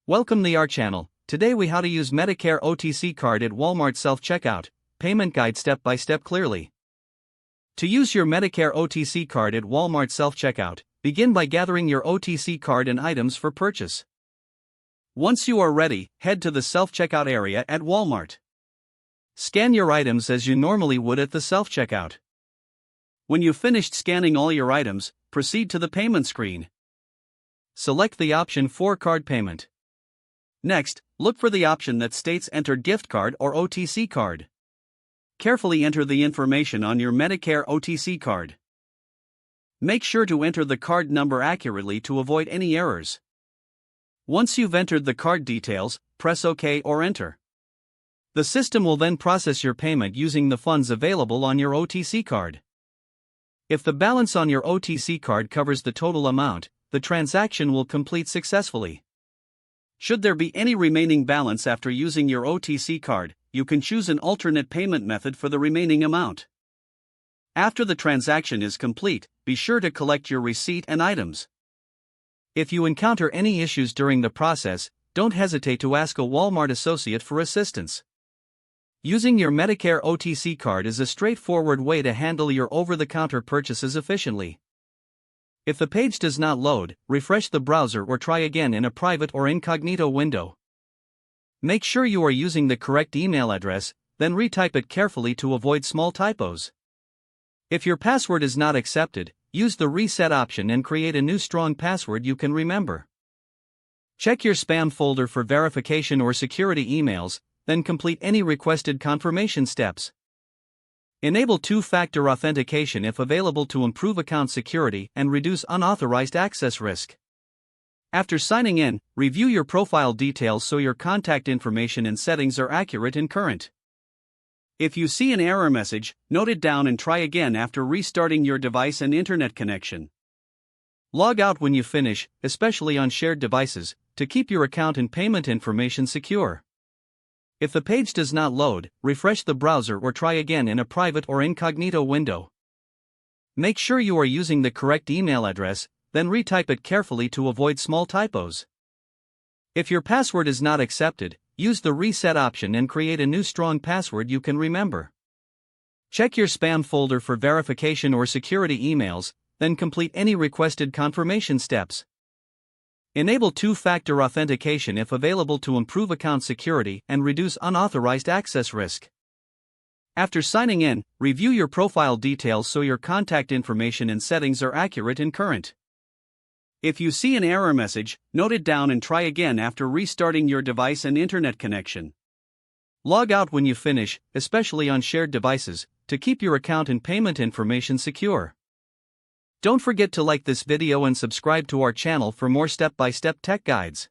Welcome to our channel. Today we how to use Medicare OTC card at Walmart self-checkout, payment guide step by step clearly. To use your Medicare OTC card at Walmart self-checkout, begin by gathering your OTC card and items for purchase. Once you are ready, head to the self-checkout area at Walmart. Scan your items as you normally would at the self-checkout. When you've finished scanning all your items, proceed to the payment screen. Select the option for card payment. Next, look for the option that states Enter gift card or OTC card. Carefully enter the information on your Medicare OTC card. Make sure to enter the card number accurately to avoid any errors. Once you've entered the card details, press OK or Enter. The system will then process your payment using the funds available on your OTC card. If the balance on your OTC card covers the total amount, the transaction will complete successfully. Should there be any remaining balance after using your OTC card, you can choose an alternate payment method for the remaining amount. After the transaction is complete, be sure to collect your receipt and items. If you encounter any issues during the process, don't hesitate to ask a Walmart associate for assistance. Using your Medicare OTC card is a straightforward way to handle your over-the-counter purchases efficiently. If the page does not load, refresh the browser or try again in a private or incognito window. Make sure you are using the correct email address, then retype it carefully to avoid small typos. If your password is not accepted, use the reset option and create a new strong password you can remember. Check your spam folder for verification or security emails, then complete any requested confirmation steps. Enable two-factor authentication if available to improve account security and reduce unauthorized access risk. After signing in, review your profile details so your contact information and settings are accurate and current. If you see an error message, note it down and try again after restarting your device and internet connection. Log out when you finish, especially on shared devices, to keep your account and payment information secure. If the page does not load, refresh the browser or try again in a private or incognito window. Make sure you are using the correct email address, then retype it carefully to avoid small typos. If your password is not accepted, use the reset option and create a new strong password you can remember. Check your spam folder for verification or security emails, then complete any requested confirmation steps. Enable two-factor authentication if available to improve account security and reduce unauthorized access risk. After signing in, review your profile details so your contact information and settings are accurate and current. If you see an error message, note it down and try again after restarting your device and internet connection. Log out when you finish, especially on shared devices, to keep your account and payment information secure. Don't forget to like this video and subscribe to our channel for more step-by-step tech guides.